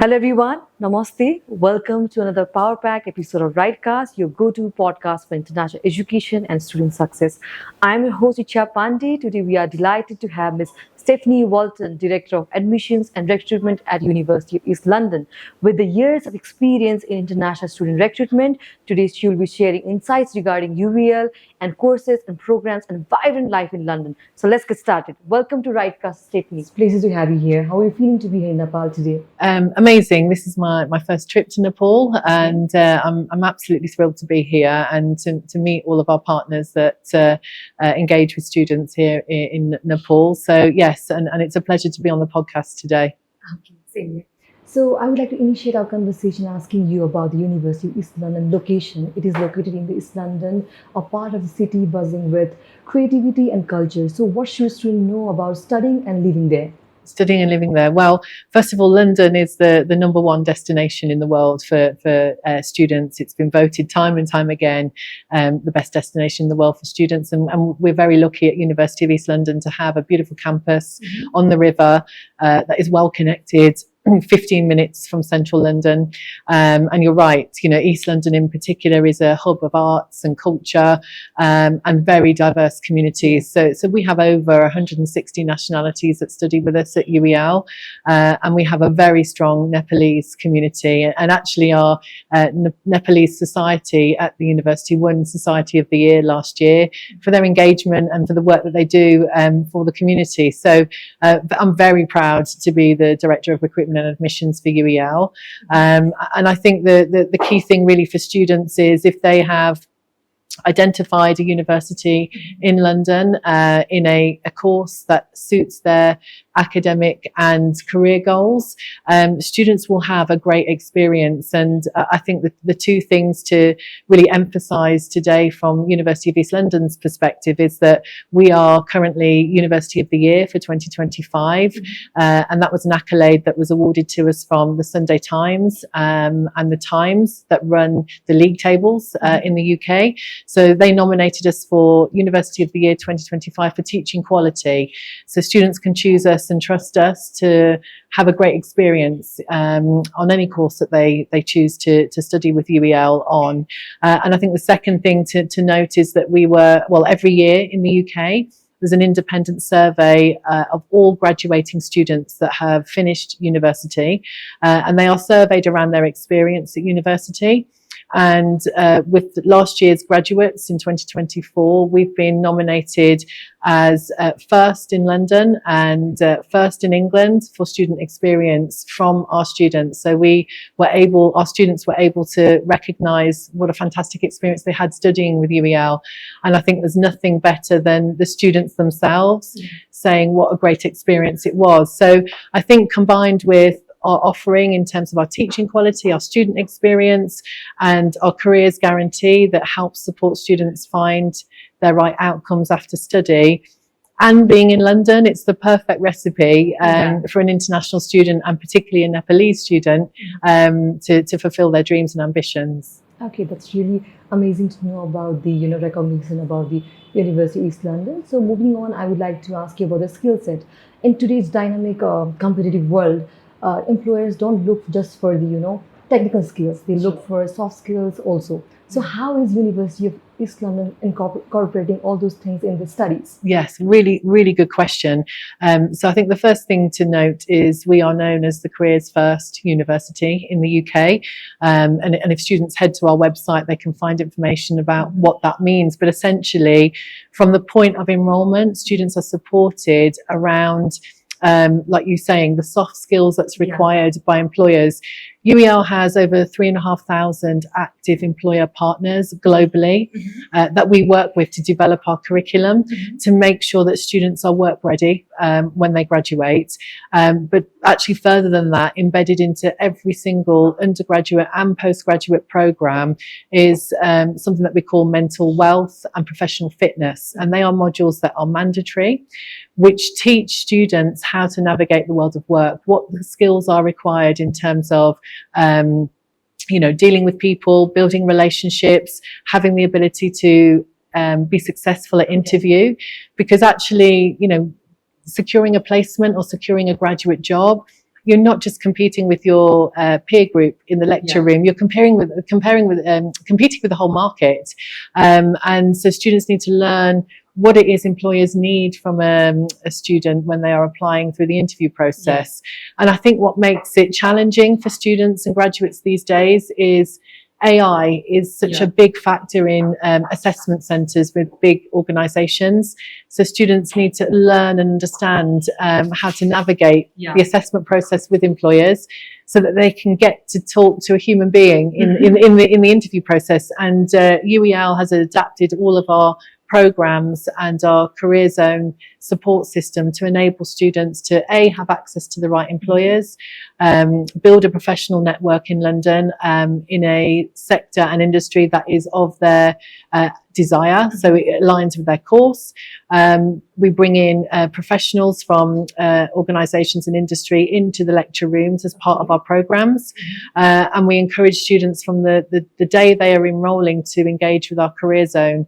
Hello everyone, Namaste. Welcome to another Power Pack episode of RightCast, your go-to podcast for international education and student success. I'm your host Icha Pandey. Today we are delighted to have Ms. Stefanie Walton, Director of Admissions and Recruitment at University of East London. With the years of experience in international student recruitment, today she will be sharing insights regarding UVL and courses and programs and vibrant life in London. So let's get started. Welcome to RightCast, Stefanie. It's a pleasure to have you here. How are you feeling to be here in Nepal today? Amazing. This is my first trip to Nepal, and I'm absolutely thrilled to be here and to meet all of our partners that engage with students here in Nepal. So yes, and it's a pleasure to be on the podcast today. Okay, same here. So I would like to initiate our conversation asking you about the University of East London location. It is located in the East London, a part of the city buzzing with creativity and culture. So what should students know about studying and living there? Studying and living there. Well, first of all, London is the number one destination in the world for students. It's been voted time and time again the best destination in the world for students, and we're very lucky at University of East London to have a beautiful campus on the river that is well connected. 15 minutes from central London, and you're right, East London in particular is a hub of arts and culture, and very diverse communities. So we have over 160 nationalities that study with us at UEL, and we have a very strong Nepalese community, and actually our Nepalese society at the university won Society of the Year last year for their engagement and for the work that they do for the community. So I'm very proud to be the Director of Recruitment and Admissions for UEL, and I think the key thing really for students is if they have identified a university in London in a course that suits their academic and career goals, students will have a great experience. And I think the two things to really emphasise today from University of East London's perspective is that we are currently University of the Year for 2025, and that was an accolade that was awarded to us from the Sunday Times and the Times that run the league tables in the UK. So they nominated us for University of the Year 2025 for teaching quality. So students can choose us and trust us to have a great experience on any course that they choose to study with UEL on. And I think the second thing to note is that we were, every year in the UK, there's an independent survey of all graduating students that have finished university, and they are surveyed around their experience at university. And with last year's graduates in 2024, we've been nominated as first in London and first in England for student experience from our students. So our students were able to recognise what a fantastic experience they had studying with UEL. And I think there's nothing better than the students themselves saying what a great experience it was. So I think combined with our offering in terms of our teaching quality, our student experience, and our careers guarantee that helps support students find their right outcomes after study. And being in London, it's the perfect recipe for an international student, and particularly a Nepalese student, to fulfill their dreams and ambitions. Okay, that's really amazing to know about the recognition about the University of East London. So moving on, I would like to ask you about the skill set. In today's dynamic competitive world, employers don't look just for the technical skills, they look for soft skills also. So how is University of East London incorporating all those things in the studies? Yes, really, really good question. So I think the first thing to note is we are known as the careers first university in the UK. And if students head to our website, they can find information about what that means. But essentially, from the point of enrolment, students are supported around like you saying, the soft skills that's required by employers. UEL has over 3,500 active employer partners globally that we work with to develop our curriculum to make sure that students are work ready when they graduate. But actually further than that, embedded into every single undergraduate and postgraduate program is something that we call mental wealth and professional fitness. And they are modules that are mandatory, which teach students how to navigate the world of work, what the skills are required in terms of dealing with people, building relationships, having the ability to be successful at interview, because actually, securing a placement or securing a graduate job you're not just competing with your peer group in the lecture room. You're competing with the whole market, and so students need to learn what it is employers need from a student when they are applying through the interview process. And I think what makes it challenging for students and graduates these days is AI is such a big factor in assessment centres with big organisations. So students need to learn and understand how to navigate the assessment process with employers, so that they can get to talk to a human being in the interview process. And UEL has adapted all of our programs and our career zone support system to enable students to have access to the right employers, build a professional network in London in a sector and industry that is of their desire, so it aligns with their course. We bring in professionals from organisations and industry into the lecture rooms as part of our programs, and we encourage students from the day they are enrolling to engage with our career zone,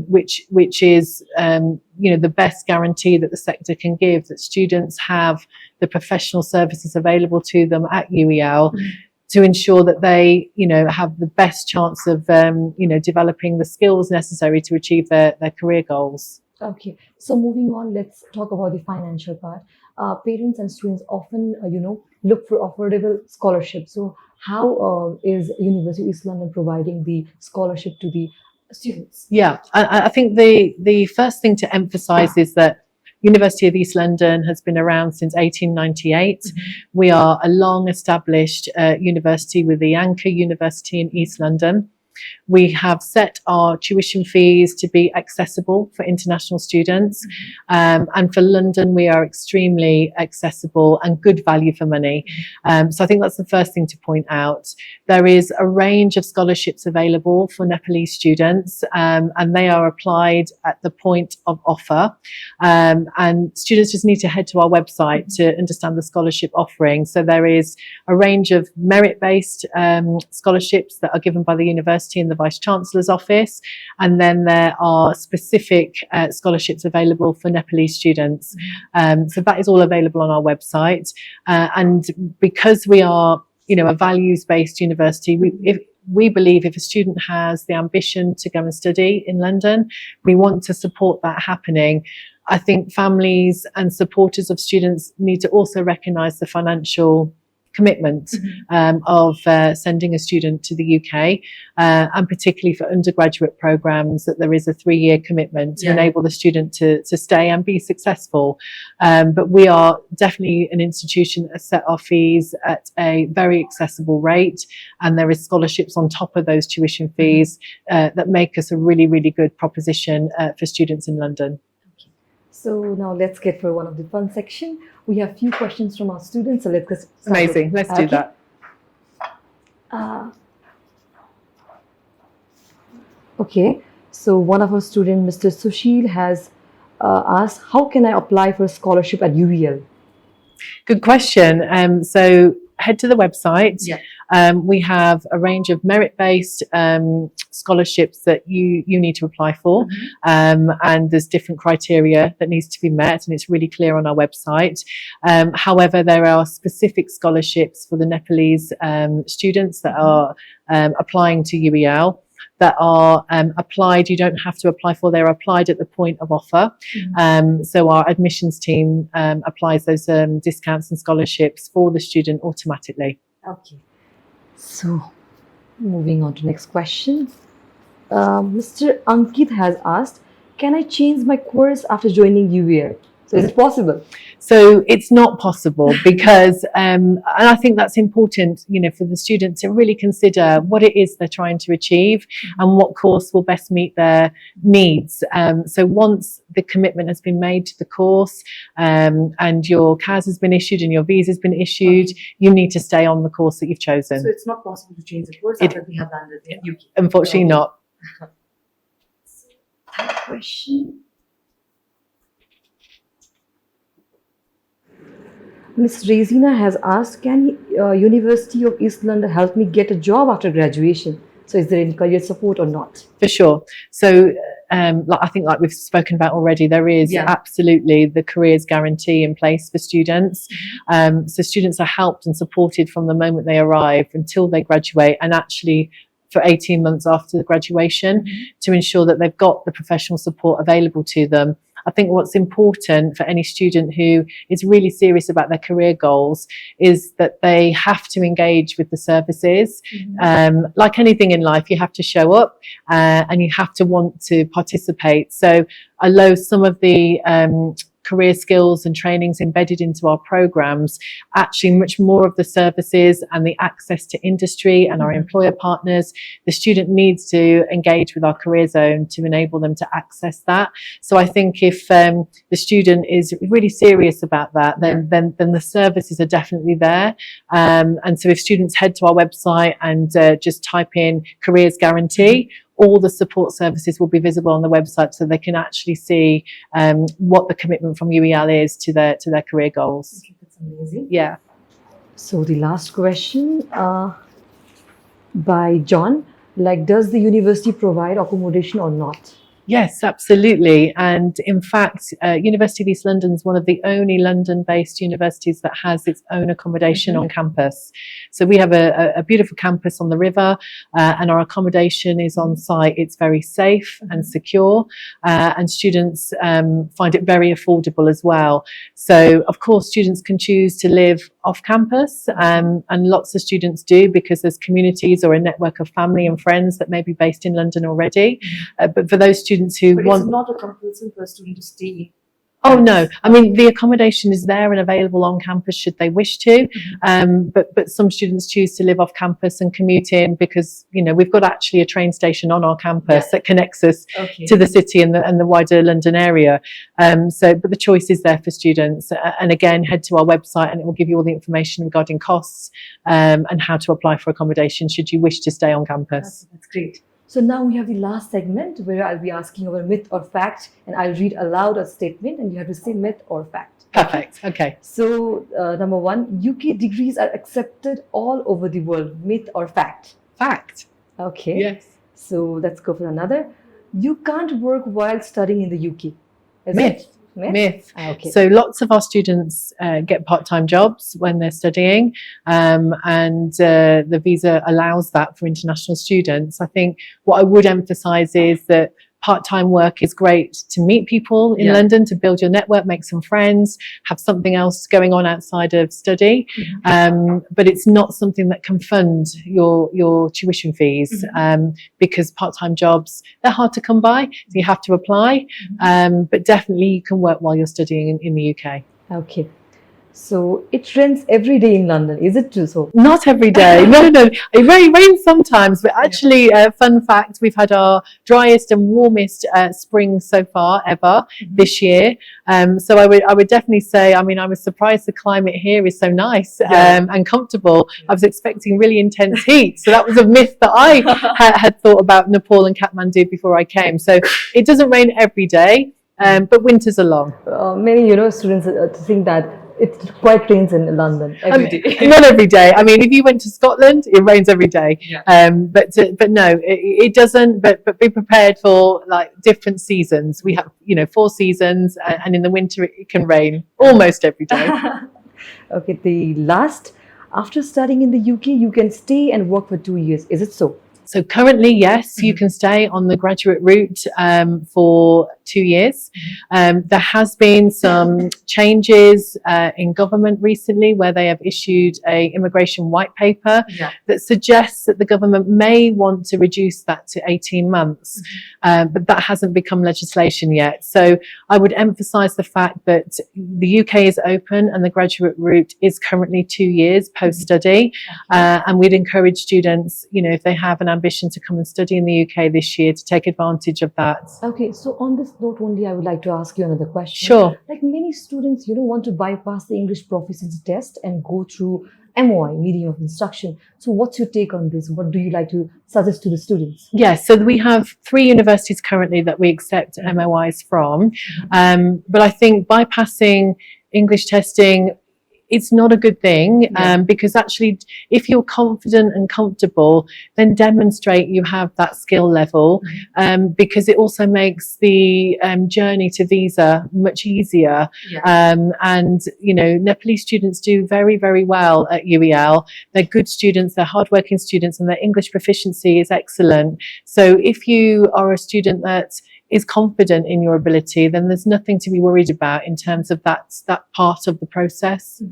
which is the best guarantee that the sector can give, that students have the professional services available to them at UEL to ensure that they, have the best chance of, developing the skills necessary to achieve their career goals. Okay, so moving on, let's talk about the financial part. Parents and students often, look for affordable scholarships. So how is University of East London providing the scholarship to the students? Yeah, I think the first thing to emphasise is that University of East London has been around since 1898. We are a long established university with the Anchor University in East London. We have set our tuition fees to be accessible for international students. And for London, we are extremely accessible and good value for money. So I think that's the first thing to point out. There is a range of scholarships available for Nepalese students, and they are applied at the point of offer. And students just need to head to our website to understand the scholarship offering. So there is a range of merit-based scholarships that are given by the university in the Vice-Chancellor's office, and then there are specific scholarships available for Nepalese students. So that is all available on our website, and because we are a values-based university, we believe if a student has the ambition to go and study in London, we want to support that happening. I think families and supporters of students need to also recognise the financial commitment of sending a student to the UK, and particularly for undergraduate programs, that there is a 3-year commitment to enable the student to stay and be successful. But we are definitely an institution that has set our fees at a very accessible rate, and there is scholarships on top of those tuition fees that make us a really, really good proposition for students in London. So now let's get for one of the fun section. We have few questions from our students, so let's get started. Amazing, let's do that. Okay, so one of our students, Mr. Sushil, has asked, how can I apply for a scholarship at UEL? Good question. So head to the website. We have a range of merit-based scholarships that you need to apply for, and there's different criteria that needs to be met, and it's really clear on our website. However, there are specific scholarships for the Nepalese students that are applying to UEL that are applied. You don't have to apply for, they're applied at the point of offer. So our admissions team applies those discounts and scholarships for the student automatically. Okay. So, moving on to next question. Mr. Ankit has asked, can I change my course after joining UEL? So, is it possible? So it's not possible because, and I think that's important, for the student to really consider what it is they're trying to achieve and what course will best meet their needs. So once the commitment has been made to the course, and your CAS has been issued and your visa has been issued, you need to stay on the course that you've chosen. So it's not possible to change the course after we have landed in UK? Unfortunately not. Question. Ms. Rezina has asked, can University of East London help me get a job after graduation? So is there any career support or not? For sure. So I think, like we've spoken about already, there is absolutely the careers guarantee in place for students. So students are helped and supported from the moment they arrive until they graduate, and actually for 18 months after graduation, to ensure that they've got the professional support available to them. I think what's important for any student who is really serious about their career goals is that they have to engage with the services. Like anything in life, you have to show up and you have to want to participate. So although some of the career skills and trainings embedded into our programs, actually much more of the services and the access to industry and our employer partners, the student needs to engage with our career zone to enable them to access that. So I think if the student is really serious about that, then the services are definitely there. And so if students head to our website and just type in careers guarantee, all the support services will be visible on the website, so they can actually see what the commitment from UEL is to their career goals. That's amazing. Yeah. So the last question by John, like, does the university provide accommodation or not? Yes, absolutely. And in fact, University of East London is one of the only London-based universities that has its own accommodation on campus. So we have a beautiful campus on the river, and our accommodation is on site. It's very safe and secure, and students find it very affordable as well. So, of course, students can choose to live off campus, and lots of students do, because there's communities or a network of family and friends that may be based in London already. But for those students who want... It's not a compulsion for a student to stay. Oh, no. I mean, the accommodation is there and available on campus should they wish to. But some students choose to live off campus and commute in because, you know, we've got actually a train station on our campus that connects us to the city and the wider London area. But the choice is there for students. And again, head to our website and it will give you all the information regarding costs and how to apply for accommodation should you wish to stay on campus. That's great. So now we have the last segment where I'll be asking our myth or fact, and I'll read aloud a statement and you have to say myth or fact. Perfect. Okay. So number one, UK degrees are accepted all over the world. Myth or fact? Fact. Okay. Yes. So let's go for another. You can't work while studying in the UK. Is Myth. it? Myth. Okay. So lots of our students get part-time jobs when they're studying, and the visa allows that for international students. I think what I would emphasize is that part-time work is great to meet people in London, to build your network, make some friends, have something else going on outside of study. But it's not something that can fund your tuition fees, because part-time jobs, they're hard to come by, so you have to apply. But definitely you can work while you're studying in the UK. Okay. So it rains every day in London. Is it true? So not every day. No. It rains sometimes, but actually, fun fact: we've had our driest and warmest spring so far ever this year. So I would definitely say. I mean, I was surprised the climate here is so nice and comfortable. I was expecting really intense heat, so that was a myth that I had thought about Nepal and Kathmandu before I came. So it doesn't rain every day, but winters are long. Many students think that it quite rains in London every day. Not every day. I mean, if you went to Scotland, it rains every day. But no, it doesn't. But be prepared for like different seasons. We have 4 seasons, and in the winter it can rain almost every day. Okay. The last, after studying in the UK, you can stay and work for 2 years. Is it so? So currently, yes, you can stay on the graduate route for 2 years. There has been some changes in government recently where they have issued a immigration white paper that suggests that the government may want to reduce that to 18 months, but that hasn't become legislation yet. So I would emphasise the fact that the UK is open and the graduate route is currently 2 years post-study, and we'd encourage students, if they have an ambition to come and study in the UK this year, to take advantage of that. Okay, so on this note only, I would like to ask you another question. Sure. Like many students, want to bypass the English proficiency test and go through MOI, medium of instruction. So what's your take on this? What do you like to suggest to the students? Yes, so we have 3 universities currently that we accept MOIs from. But I think bypassing English testing it's not a good thing, because actually if you're confident and comfortable, then demonstrate you have that skill level, because it also makes the journey to visa much easier. And you know, Nepalese students do very, very well at UEL. They're good students, they're hardworking students, and their English proficiency is excellent. So if you are a student that is confident in your ability, then there's nothing to be worried about in terms of that part of the process.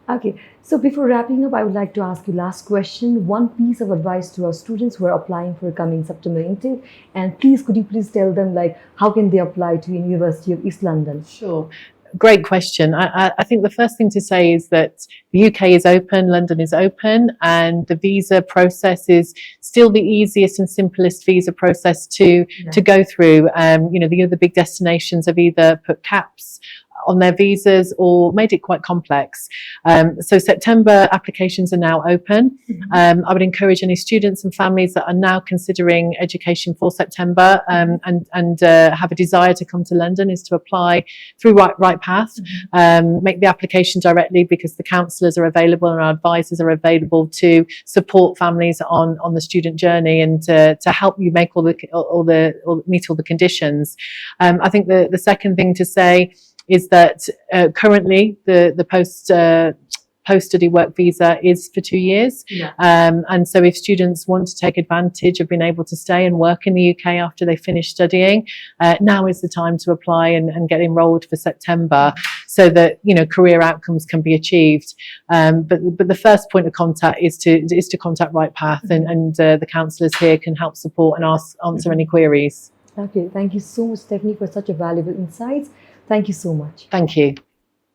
Okay, so before wrapping up, I would like to ask you last question. One piece of advice to our students who are applying for coming September intake, and could you please tell them like how can they apply to University of East London? Sure. Great question. I think the first thing to say is that the UK is open, London is open, and the visa process is still the easiest and simplest visa process to go through. You know, the other big destinations have either put caps on their visas or made it quite complex. So September applications are now open. I would encourage any students and families that are now considering education for September and have a desire to come to London is to apply through RightPath. Make the application directly, because the counsellors are available and our advisors are available to support families on the student journey and to help you make meet all the conditions. I think the second thing to say is that currently the post-study work visa is for 2 years. And so if students want to take advantage of being able to stay and work in the UK after they finish studying, now is the time to apply and get enrolled for September, so that, you know, career outcomes can be achieved. But the first point of contact is to contact RightPath, and the counsellors here can help support and answer any queries. Okay, thank you so much, Stephanie, for such a valuable insights. Thank you so much. Thank you.